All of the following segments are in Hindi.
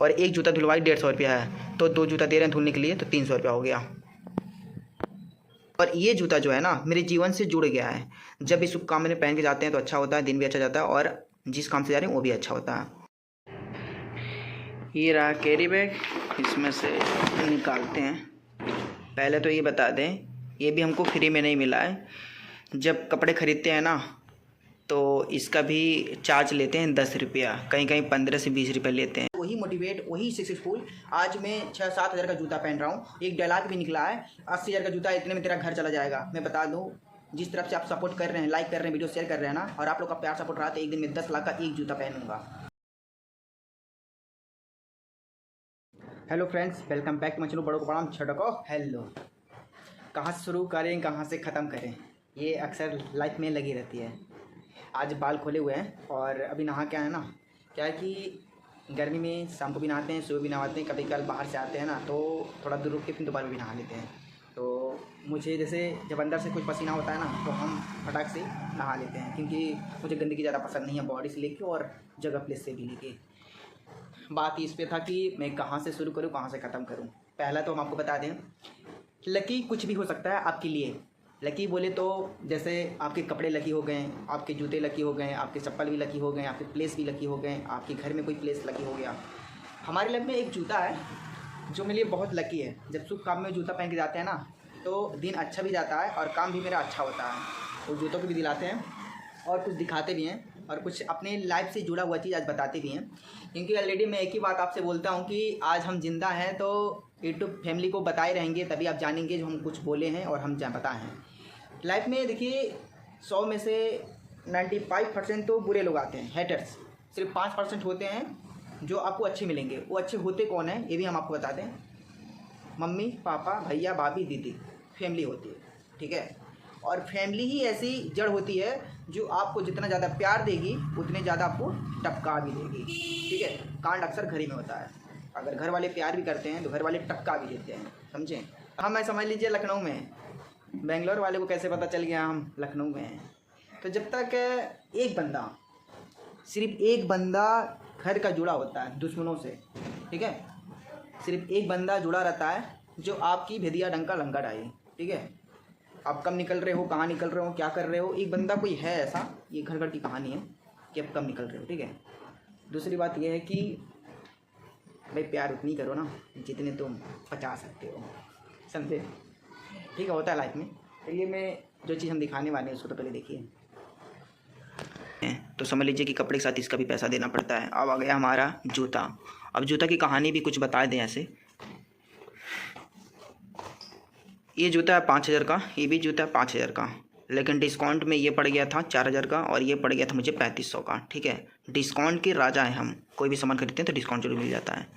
और एक जूता धुलवाई 150 रुपया है, तो 2 जूता दे रहे हैं धुलने के लिए, तो 300 रुपया हो गया। और ये जूता जो है ना मेरे जीवन से जुड़ गया है। जब भी शुभ काम में पहन के जाते हैं तो अच्छा होता है, दिन भी अच्छा जाता है और जिस काम से जा रहे हैं वो भी अच्छा होता है। ये रहा कैरी बैग, इसमें से निकालते हैं। पहले तो ये बता दें, ये भी हमको फ्री में नहीं मिला है। जब कपड़े ख़रीदते हैं ना तो इसका भी चार्ज लेते हैं 10 रुपया, कहीं कहीं 15 से 20 रुपये लेते हैं। वही मोटिवेट, वही सक्सेसफुल। आज मैं 6-7 हज़ार का जूता पहन रहा हूँ, एक डायलॉग भी निकला है 80 हज़ार का जूता इतने में तेरा घर चला जाएगा। मैं बता दूँ, जिस तरफ से आप सपोर्ट कर रहे हैं, लाइक कर रहे हैं, वीडियो शेयर कर रहे हैं ना, और आप लोग का प्यार सपोर्ट रहा तो एक दिन में 10 लाख का एक जूता पहनूंगा। Hello friends, welcome back to my channel बड़ों को प्रणाम, छोटों को हेलो। कहाँ से शुरू करें, कहाँ से ख़त्म करें, ये अक्सर लाइफ में लगी रहती है। आज बाल खोले हुए हैं और अभी नहा के आए ना। क्या है कि गर्मी में शाम को भी नहाते हैं, सुबह भी नहाते हैं, कभी कल बाहर से आते हैं ना तो थोड़ा दूर रुक के फिर दोबारा भी नहा लेते हैं। तो मुझे जैसे जब अंदर से कुछ पसीना होता है ना तो हम फटाक से नहा लेते हैं, क्योंकि मुझे गंदगी ज़्यादा पसंद नहीं है, बॉडी से लेके और जगह प्लेस से भी लेके। बात इस पे था कि मैं कहाँ से शुरू करूँ, कहाँ से ख़त्म करूँ। पहला तो हम आपको बता दें, लकी कुछ भी हो सकता है आपके लिए। लकी बोले तो जैसे आपके कपड़े लकी हो गए, आपके जूते लकी हो गए, आपके चप्पल भी लकी हो गए, आपके प्लेस भी लकी हो गए, आपके घर में कोई प्लेस लकी हो गया। हमारे लाइफ में एक जूता है जो मेरे लिए बहुत लकी है। जब शुभ काम में जूता पहन के जाते हैं ना तो दिन अच्छा भी जाता है और काम भी मेरा अच्छा होता है। तो जूतों को भी दिलाते हैं और कुछ दिखाते भी हैं और कुछ अपने लाइफ से जुड़ा हुआ चीज़ आज बताते भी हैं। क्योंकि ऑलरेडी मैं एक ही बात आपसे बोलता हूँ कि आज हम जिंदा हैं तो यूट्यूब फैमिली को बताए रहेंगे, तभी आप जानेंगे जो हम कुछ बोले हैं और हम बताए हैं। लाइफ में देखिए 100 में से 95% तो बुरे लोग आते हैं, हेटर्स। सिर्फ 5% होते हैं जो आपको अच्छे मिलेंगे। वो अच्छे होते कौन है ये भी हम आपको बताते हैं। मम्मी पापा भैया भाभी दीदी, फैमिली होती है, ठीक है। और फैमिली ही ऐसी जड़ होती है जो आपको जितना ज़्यादा प्यार देगी उतने ज़्यादा आपको टपका भी देगी, ठीक है। कांड अक्सर घर ही में होता है। अगर घर वाले प्यार भी करते हैं तो घर वाले टपका भी देते हैं, समझें। हम मैं समझ लीजिए लखनऊ में, बेंगलोर वाले को कैसे पता चल गया हम लखनऊ में हैं। तो जब तक एक बंदा, सिर्फ एक बंदा घर का जुड़ा होता है दुश्मनों से, ठीक है, सिर्फ एक बंदा जुड़ा रहता है जो आपकी भेदिया डंका लंका डाले, ठीक है। आप कब निकल रहे हो, कहाँ निकल रहे हो, क्या कर रहे हो, एक बंदा कोई है ऐसा, ये घर घर की कहानी है कि आप कब निकल रहे हो, ठीक है। दूसरी बात यह है कि भाई प्यार उतनी करो ना जितने तुम पचा सकते हो, समझे, ठीक है। होता है लाइफ में। चलिए मैं जो चीज़ हम दिखाने वाले हैं उसको तो पहले देखिए। तो समझ लीजिए कि कपड़े के साथ इसका भी पैसा देना पड़ता है। अब आ गया हमारा जूता। अब जूता की कहानी भी कुछ बता दें ऐसे। ये जूता है 5,000 का, ये भी जूता है 5,000 का, लेकिन डिस्काउंट में ये पड़ गया था 4,000 का और ये पड़ गया था मुझे 3500 का, ठीक है। डिस्काउंट के राजा हैं हम, कोई भी सामान खरीदते हैं तो डिस्काउंट जरूर मिल जाता है।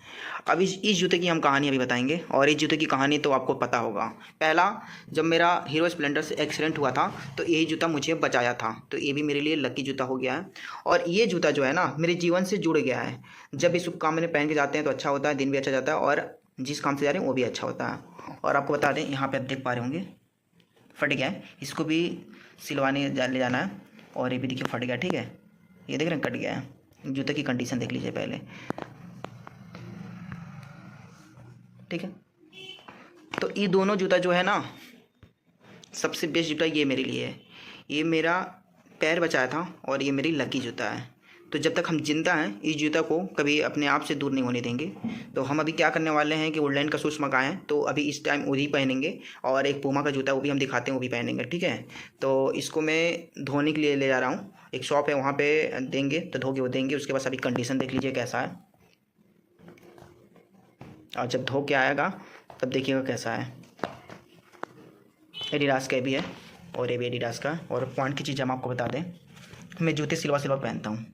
अब इस जूते की हम कहानी अभी बताएंगे और इस जूते की कहानी तो आपको पता होगा। पहला, जब मेरा हीरो स्प्लेंडर से एक्सीडेंट हुआ था तो यही जूता मुझे बचाया था, तो ये भी मेरे लिए लकी जूता हो गया है। और ये जूता जो है ना मेरे जीवन से जुड़ गया है। जब भी शुभ काम में पहन के जाते हैं तो अच्छा होता है, दिन भी अच्छा जाता है और जिस काम से जा रहे हैं वो भी अच्छा होता है। और आपको बता दें, यहाँ पे आप देख पा रहे होंगे फट गया है, इसको भी सिलवाने ले जाना है। और ये भी देखिए फट गया, ठीक है, ये देख रहे हैं कट गया है। जूते की कंडीशन देख लीजिए पहले, ठीक है। तो ये दोनों जूता जो है ना, सबसे बेस्ट जूता ये मेरे लिए है। ये मेरा पैर बचाया था और ये मेरी लकी जूता है। तो जब तक हम जिंदा हैं इस जूता को कभी अपने आप से दूर नहीं होने देंगे। तो हम अभी क्या करने वाले हैं कि वुडलैंड का शूज़ मंगाए हैं, तो अभी इस टाइम वही पहनेंगे। और एक पूमा का जूता वो भी हम दिखाते हैं, वो भी पहनेंगे, ठीक है। तो इसको मैं धोने के लिए ले जा रहा हूँ, एक शॉप है वहाँ पे देंगे तो धो के वो देंगे। उसके बाद अभी कंडीशन देख लीजिए कैसा है, और जब धो के आएगा तब देखिएगा कैसा है। एडिडास का भी है और ये भी एडिडास का। और पॉइंट की चीज़ हम आपको बता दें, मैं जूते सिलवा पहनता हूँ,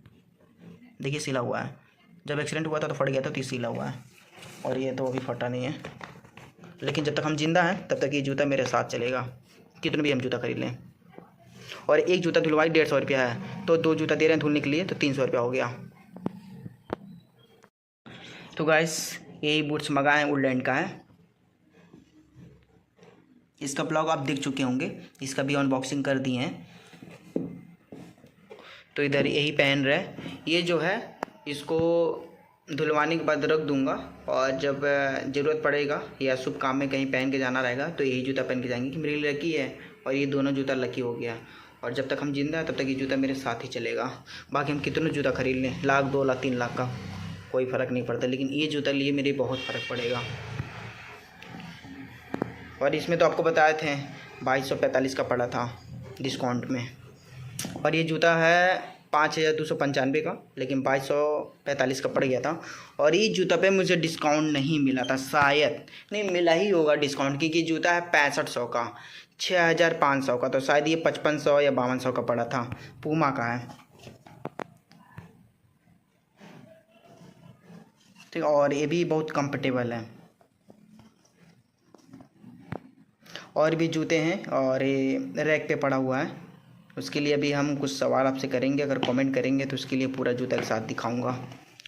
देखिए सिला हुआ है। जब एक्सीडेंट हुआ था तो फट गया था तो ये सिला हुआ है, और ये तो अभी फटा नहीं है। लेकिन जब तक हम जिंदा हैं तब तक ये जूता मेरे साथ चलेगा, कितने भी हम जूता खरीद लें। और एक जूता धुलवाई 150 रुपया है, तो 2 जूता दे रहे हैं धुलने के लिए, तो 300 रुपया हो गया। तो गाइस यही बूट्स मंगाए हैं, वुडलैंड का है। इसका ब्लॉग आप देख चुके होंगे, इसका भी अनबॉक्सिंग कर दिए हैं। तो इधर यही पहन रहे। ये जो है इसको धुलवाने के बाद रख दूंगा और जब ज़रूरत पड़ेगा या शुभ काम में कहीं पहन के जाना रहेगा तो यही जूता पहन के जाएंगे कि मेरी लकी है और ये दोनों जूता लकी हो गया। और जब तक हम जिंदा हैं तब तक ये जूता मेरे साथ ही चलेगा। बाकी हम कितने जूता खरीद लें, 1 लाख 2 लाख 3 लाख का कोई फ़र्क नहीं पड़ता, लेकिन ये जूता लिए मेरे बहुत फ़र्क पड़ेगा। और इसमें तो आपको बताए थे 2245 का पड़ा था डिस्काउंट में, और ये जूता है 5295 का, लेकिन 2245 का पड़ गया था। और ये जूता पे मुझे डिस्काउंट नहीं मिला था, शायद नहीं मिला ही होगा डिस्काउंट, क्योंकि जूता है 6500 का, 6500 का, तो शायद ये 5500 या 5200 का पड़ा था। पूमा का है, ठीक। और ये भी बहुत कंफर्टेबल है। और भी जूते हैं और ये रैक पे पड़ा हुआ है, उसके लिए अभी हम कुछ सवाल आपसे करेंगे। अगर कमेंट करेंगे तो उसके लिए पूरा जूता के साथ दिखाऊंगा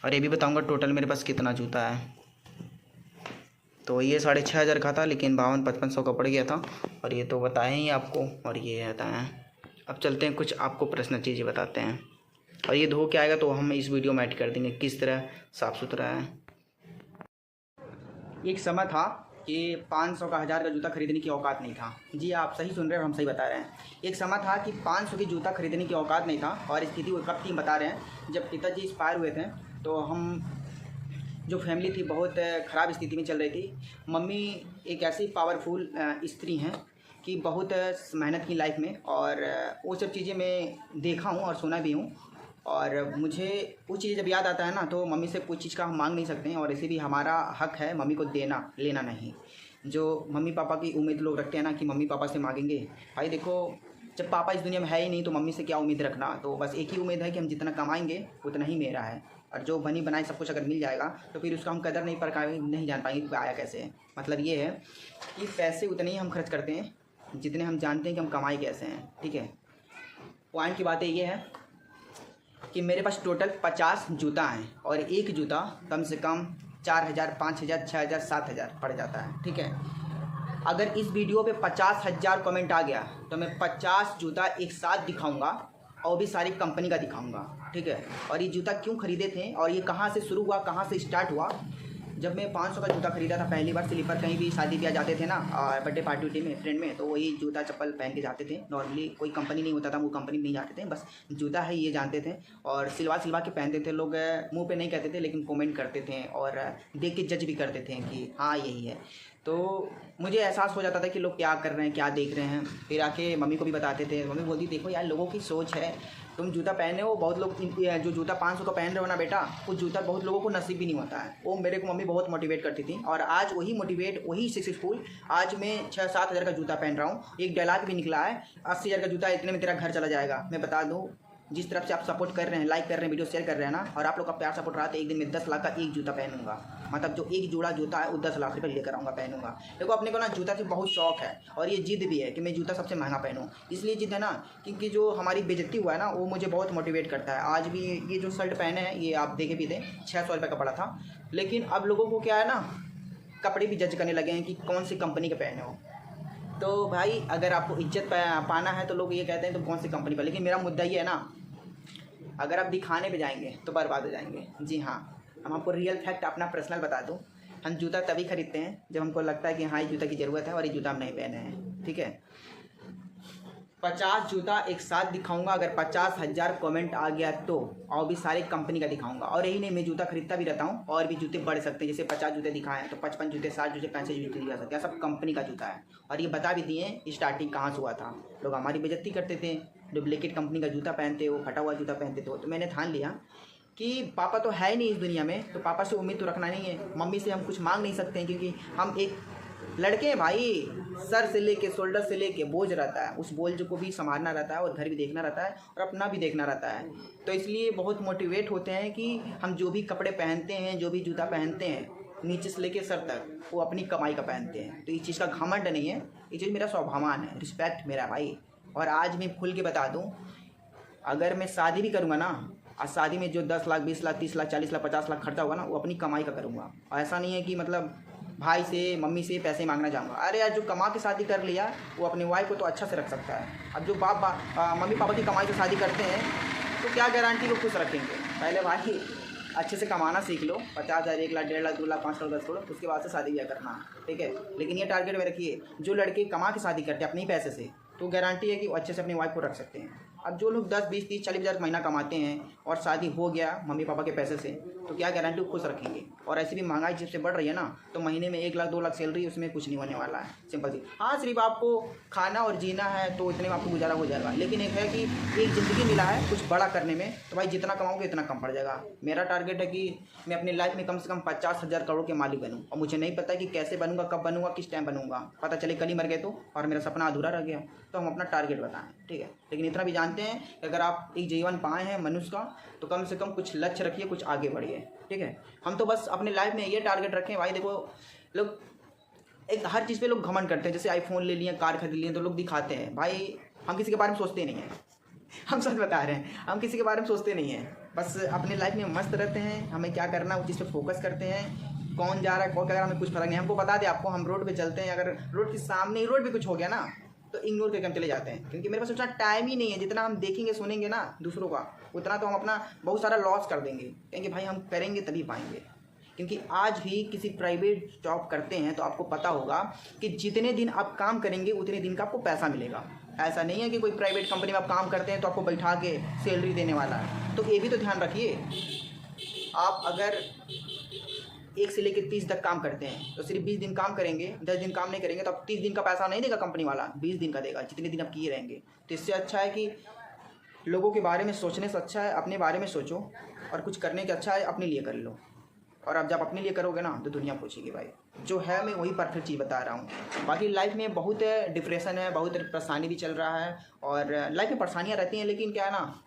और ये भी बताऊंगा टोटल मेरे पास कितना जूता है। तो ये 6500 का था, लेकिन 5500 का पड़ गया था, और ये तो बताएं ही आपको, और ये बताएं। अब चलते हैं, कुछ आपको पर्सनल चीज़ें बताते हैं। और ये धो के आएगा तो हम इस वीडियो में ऐड कर देंगे किस तरह साफ़ सुथरा है। एक समय था कि 500 का 1000 का जूता खरीदने की औकात नहीं था। जी आप सही सुन रहे हैं और हम सही बता रहे हैं। एक समय था कि 500 की जूता खरीदने की औकात नहीं था, और स्थिति वो कब की बता रहे हैं, जब पिताजी एक्सपायर हुए थे तो हम जो फैमिली थी बहुत ख़राब स्थिति में चल रही थी। मम्मी एक ऐसी पावरफुल स्त्री हैं कि बहुत मेहनत की लाइफ में, और वो सब चीज़ें मैं देखा हूँ और सुना भी हूँ। और मुझे वो चीज़ जब याद आता है ना, तो मम्मी से कुछ चीज़ का हम मांग नहीं सकते हैं, और ऐसे भी हमारा हक है मम्मी को देना लेना नहीं। जो मम्मी पापा की उम्मीद लोग रखते हैं ना कि मम्मी पापा से मांगेंगे, भाई देखो जब पापा इस दुनिया में है ही नहीं तो मम्मी से क्या उम्मीद रखना। तो बस एक ही उम्मीद है कि हम जितना कमाएंगे उतना ही मेरा है, और जो बनी बनाई सब कुछ अगर मिल जाएगा तो फिर उसका हम कदर नहीं जान पाएंगे कि आया कैसे है। मतलब ये है कि पैसे उतने ही हम खर्च करते हैं जितने हम जानते हैं कि हम कमाए कैसे हैं, ठीक है। पॉइंट की बात ये है कि मेरे पास टोटल 50 जूता हैं, और एक जूता कम से कम 4000 5000 6000 7000 पड़ जाता है, ठीक है। अगर इस वीडियो पे 50,000 कमेंट आ गया तो मैं 50 जूता एक साथ दिखाऊंगा, और भी सारी कंपनी का दिखाऊंगा, ठीक है। और ये जूता क्यों ख़रीदे थे और ये कहाँ से शुरू हुआ, कहाँ से स्टार्ट हुआ। जब मैं 500 का जूता खरीदा था पहली बार, स्लीपर कहीं भी शादी ब्याह जाते थे ना, और बर्थडे पार्टी उटी में फ्रेंड में, तो वही जूता चप्पल पहन के जाते थे। नॉर्मली कोई कंपनी नहीं होता था, वो कंपनी में नहीं जाते थे, बस जूता है ये जानते थे, और सिलवा के पहनते थे। लोग मुंह पे नहीं कहते थे लेकिन कमेंट करते थे और देख के जज भी करते थे कि हाँ यही है। तो मुझे एहसास हो जाता था कि लोग क्या कर रहे हैं, क्या देख रहे हैं। फिर आके मम्मी को भी बताते थे, मम्मी बोलती देखो यार लोगों की सोच है, तुम जूता पहने हो, बहुत लोग जो जूता 500 का पहन रहे हो ना बेटा, वो जूता बहुत लोगों को नसीब भी नहीं होता है। वो मेरे को मम्मी बहुत मोटिवेट करती थी, और आज वही मोटिवेट वही सक्सेसफुल आज मैं 6-7 हज़ार का जूता पहन रहा हूँ। एक डायलॉग भी निकला है, 80,000 का जूता इतने में तेरा घर चला जाएगा। मैं बता दूँ, जिस तरफ से आप सपोर्ट कर रहे हैं, लाइक कर रहे हैं, वीडियो शेयर कर रहे हैं ना, और आप लोग का प्यार सपोर्ट रहा तो एक दिन में 10 लाख का एक जूता पहनूंगा। मतलब जो एक जोड़ा जूता है वो 10 लाख रुपये लेकर आऊँगा, पहनूंगा। देखो अपने को ना जूता से बहुत शौक है, और ये जिद भी है कि मैं जूता सबसे महंगा पहनूँ। इसलिए जिद है ना क्योंकि जो हमारी बेइज्जती हुआ है ना, वो मुझे बहुत मोटिवेट करता है। आज भी ये जो शर्ट पहने हैं ये आप देखे भी थे, 600 रुपये का पड़ा था। लेकिन अब लोगों को क्या है ना, कपड़े भी जज करने लगे हैं कि कौन सी कंपनी के पहने हो। तो भाई अगर आपको इज्जत पाना है तो लोग ये कहते हैं तो कौन सी कंपनी का। लेकिन मेरा मुद्दा ये है ना, अगर आप दिखाने पे जाएंगे तो बर्बाद हो जाएंगे। जी हाँ, हम आपको रियल फैक्ट अपना पर्सनल बता दूं, हम जूता तभी खरीदते हैं जब हमको लगता है कि हाँ ये जूता की ज़रूरत है और ये जूता हम नहीं पहने हैं, ठीक है। 50 जूता एक साथ दिखाऊंगा, अगर 50,000 कमेंट आ गया तो, और भी सारी कंपनी का दिखाऊंगा। और यही नहीं, मैं जूता खरीदता भी रहता हूँ, और भी जूते बढ़ सकते हैं। जैसे 50 जूते दिखाएं तो 55 जूते, 60 जूते, 65 जूते दिखा सकते हैं। सब कंपनी का जूता है, और ये बता भी दिए स्टार्टिंग कहाँ से हुआ था। लोग हमारी बेइज्जती करते थे, डुप्लीकेट कंपनी का जूता पहनते हो, फटा हुआ जूता पहनते थे। तो मैंने ठान लिया कि पापा तो है ही नहीं इस दुनिया में, तो पापा से उम्मीद तो रखना नहीं है। मम्मी से हम कुछ मांग नहीं सकते हैं, क्योंकि हम एक लड़के हैं भाई। सर से लेके शोल्डर से लेके बोझ रहता है, उस बोझ को भी संभालना रहता है, और घर भी देखना रहता है, और अपना भी देखना रहता है। तो इसलिए बहुत मोटिवेट होते हैं कि हम जो भी कपड़े पहनते हैं, जो भी जूता पहनते हैं, नीचे से लेके सर तक, वो अपनी कमाई का पहनते हैं। तो इस चीज़ का घमंड नहीं है, ये चीज़ मेरा स्वाभिमान है, रिस्पेक्ट मेरा भाई। और आज मैं खुल के बता दूँ, अगर मैं शादी भी करूँगा ना, और शादी में जो 10 लाख 20 लाख 30 लाख 40 लाख 50 लाख खर्चा होगा ना, वो अपनी कमाई का करूँगा। और ऐसा नहीं है कि मतलब भाई से मम्मी से पैसे मांगना चाहूँगा। अरे यार जो कमा के शादी कर लिया वो अपनी वाइफ को तो अच्छा से रख सकता है। अब जो मम्मी पापा की कमाई से शादी करते हैं तो क्या गारंटी वो खुश रखेंगे। पहले भाई अच्छे से कमाना सीख लो, 50,000, 1 लाख, 1.5 लाख, 2 लाख, 5 करोड़, 10 करोड़, उसके बाद से शादी ब्याह करना, ठीक है। लेकिन ये टारगेट में रखिए, जो लड़के कमा के शादी करते हैं अपने ही पैसे से, तो गारंटी है कि वो अच्छे से अपनी वाइफ को रख सकते हैं। अब जो लोग 10, 20, 30, 40 हज़ार महीना कमाते हैं और शादी हो गया मम्मी पापा के पैसे से, तो क्या गारंटी वो खुश रखेंगे। और ऐसी भी महंगाई जब से बढ़ रही है ना, तो महीने में 1 लाख, 2 लाख सैलरी, उसमें कुछ नहीं होने वाला है, सिंपल सी। हाँ, सिर्फ आपको खाना और जीना है तो इतने में आपको गुजारा हो जाएगा। लेकिन एक है कि एक ज़िंदगी मिला है कुछ बड़ा करने में, तो भाई जितना कमाओगे इतना कम पड़ जाएगा। मेरा टारगेट है कि मैं अपनी लाइफ में कम से कम 50,000 करोड़ के मालिक बनूँ। और मुझे नहीं पता कि कैसे बनूंगा, कब बनूंगा, किस टाइम बनूंगा, पता चले कल ही मर गए तो, और मेरा सपना अधूरा रह गया। तो हम अपना टारगेट बताएं, ठीक है। लेकिन इतना भी जानते हैं कि अगर आप एक जीवन पाए हैं मनुष्य का, तो कम से कम कुछ लक्ष्य रखिए, कुछ आगे बढ़िए, ठीक है। हम तो बस अपने लाइफ में ये टारगेट रखें। भाई देखो, लोग एक हर चीज़ पे लोग घमंड करते हैं, जैसे आईफोन ले लिए, कार खरीद लिए, तो लोग दिखाते हैं। भाई हम किसी के बारे में सोचते नहीं हैं, हम सच बता रहे हैं, हम किसी के बारे में सोचते नहीं हैं। बस अपने लाइफ में मस्त रहते हैं, हमें क्या करना है उस चीज़ पे फोकस करते हैं। कौन जा रहा है, कौन कर रहा है, हमें कुछ फर्क नहीं। हमको बता दे आपको, हम रोड पे चलते हैं, अगर रोड के सामने ही रोड पे कुछ हो गया ना, तो इग्नोर करके हम चले जाते हैं, क्योंकि मेरे पास उतना टाइम ही नहीं है। जितना हम देखेंगे सुनेंगे ना दूसरों का, उतना तो हम अपना बहुत सारा लॉस कर देंगे। कहेंगे भाई हम करेंगे तभी पाएंगे। क्योंकि आज भी किसी प्राइवेट जॉब करते हैं तो आपको पता होगा कि जितने दिन आप काम करेंगे उतने दिन का आपको पैसा मिलेगा। ऐसा नहीं है कि कोई प्राइवेट कंपनी में आप काम करते हैं तो आपको बैठा के सैलरी देने वाला है। तो ये भी तो ध्यान रखिए, आप अगर 1 से लेकर 30 तक काम करते हैं तो सिर्फ 20 दिन काम करेंगे, 10 दिन काम नहीं करेंगे, तो आप 30 दिन का पैसा नहीं देगा कंपनी वाला, 20 दिन का देगा, जितने दिन आप किए रहेंगे। तो इससे अच्छा है कि लोगों के बारे में सोचने से अच्छा है अपने बारे में सोचो, और कुछ करने के अच्छा है अपने लिए कर लो। और अब जब अपने लिए करोगे ना तो दुनिया पूछेगी। भाई जो है मैं वही परफेक्ट चीज़ बता रहा हूँ। बाकी लाइफ में बहुत डिप्रेशन है, बहुत परेशानी भी चल रहा है, और लाइफ में परेशानियाँ रहती हैं, लेकिन क्या है ना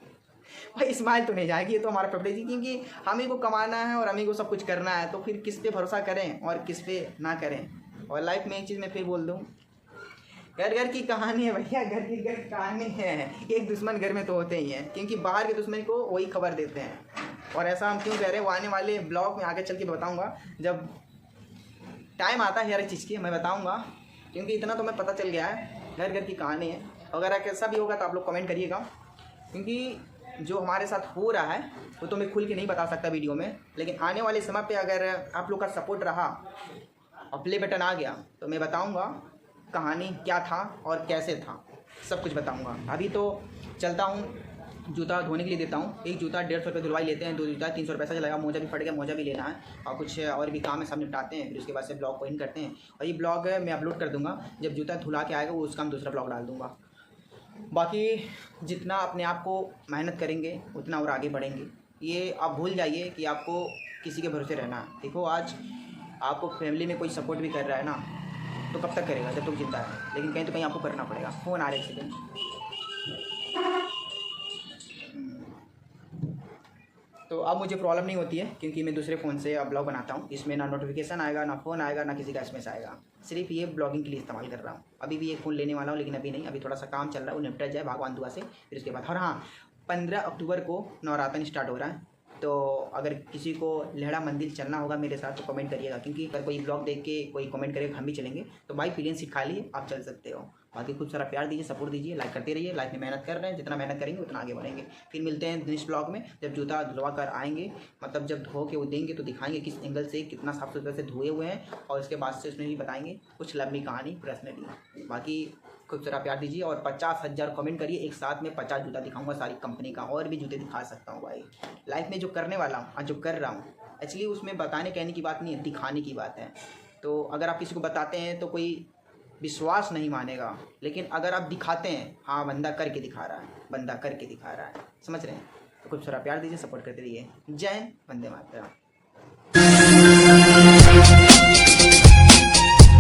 भाई, स्माइल तो नहीं जाएगी, ये तो हमारा प्रेफरेंस है। क्योंकि हमें को कमाना है और हमें को सब कुछ करना है, तो फिर किस पे भरोसा करें और किस पे ना करें। और लाइफ में एक चीज़ मैं फिर बोल दूँ, घर घर की कहानी है भैया, घर की कहानी है। एक दुश्मन घर में तो होते ही हैं, क्योंकि बाहर के दुश्मन को वही खबर देते हैं। और ऐसा हम क्यों कह रहे हैं, वो आने वाले ब्लॉग में आगे चल के बताऊँगा, जब टाइम आता है हर चीज़ की मैं बताऊँगा। क्योंकि इतना तो मैं पता चल गया है, घर घर की कहानी है। अगर कैसा भी होगा तो आप लोग कमेंट करिएगा, क्योंकि जो हमारे साथ हो रहा है वो तो मैं खुल के नहीं बता सकता वीडियो में। लेकिन आने वाले समय पे अगर आप लोग का सपोर्ट रहा और प्ले बटन आ गया तो मैं बताऊंगा कहानी क्या था और कैसे था, सब कुछ बताऊंगा। अभी तो चलता हूँ, जूता धोने के लिए देता हूँ। एक जूता 150 रुपये धुलवाई लेते हैं, 2 जूता 300 रुपये पैसा चलेगा। मोजा भी फट गया, मोजा भी लेना है, और कुछ और भी काम है, सब निपटाते हैं। फिर उसके बाद से ब्लॉग को इन करते हैं, और ये ब्लॉग मैं अपलोड कर दूँगा। जब जूता धुला के आएगा वो उसका हम दूसरा ब्लॉग डाल दूँगा। बाकी जितना अपने आप को मेहनत करेंगे उतना और आगे बढ़ेंगे। ये आप भूल जाइए कि आपको किसी के भरोसे रहना है। देखो आज आपको फैमिली में कोई सपोर्ट भी कर रहा है ना, तो कब तक करेगा, जब तक जिंदा है। लेकिन कहीं तो कहीं आपको करना पड़ेगा। फ़ोन आ रहा है, एक सेकेंड। तो अब मुझे प्रॉब्लम नहीं होती है, क्योंकि मैं दूसरे फ़ोन से अब ब्लॉग बनाता हूँ। इसमें ना नोटिफिकेशन आएगा, ना फ़ोन आएगा, ना किसी का एसएमएस आएगा। सिर्फ ये ब्लॉगिंग के लिए इस्तेमाल कर रहा हूँ। अभी भी एक फ़ोन लेने वाला हूँ, लेकिन अभी नहीं, अभी थोड़ा सा काम चल रहा है, वो निपट जाए भगवान दुआ से, फिर उसके बाद। और हाँ, 15 अक्टूबर को नवरातन स्टार्ट हो रहा है, तो अगर किसी को लेहड़ा मंदिर चलना होगा मेरे साथ तो कमेंट करिएगा। क्योंकि अगर कोई ब्लॉग देख के कोई कमेंट करेगा हम भी चलेंगे, तो भाई प्लेन सीट खा लिए, आप चल सकते हो। बाकी खूब सारा प्यार दीजिए, सपोर्ट दीजिए, लाइक करते रहिए। लाइफ में मेहनत कर रहे हैं, जितना मेहनत करेंगे उतना आगे बढ़ेंगे। फिर मिलते हैं नेक्स्ट ब्लॉग में, जब जूता धुलवा कर आएंगे, मतलब जब धो के वो देंगे तो दिखाएंगे किस एंगल से, कितना साफ सुथरा से धोए हुए हैं, और उसके बाद से उसमें भी बताएंगे कुछ लंबी कहानी पर्सनली। बाकी खूब सारा प्यार दीजिए, और 50,000 कमेंट करिए। एक साथ में 50 जूता दिखाऊंगा सारी कंपनी का, और भी जूते दिखा सकता हूँ। भाई लाइफ में जो करने वाला हूँ, जो कर रहा हूँ, एक्चुअली उसमें बताने कहने की बात नहीं है, दिखाने की बात है। तो अगर आप किसी को बताते हैं तो कोई विश्वास नहीं मानेगा, लेकिन अगर आप दिखाते हैं, हाँ बंदा करके दिखा रहा है, बंदा करके दिखा रहा है, समझ रहे हैं। तो खूब सारा प्यार दीजिए, सपोर्ट करते रहिए। जय हिंद, वंदे मातरम।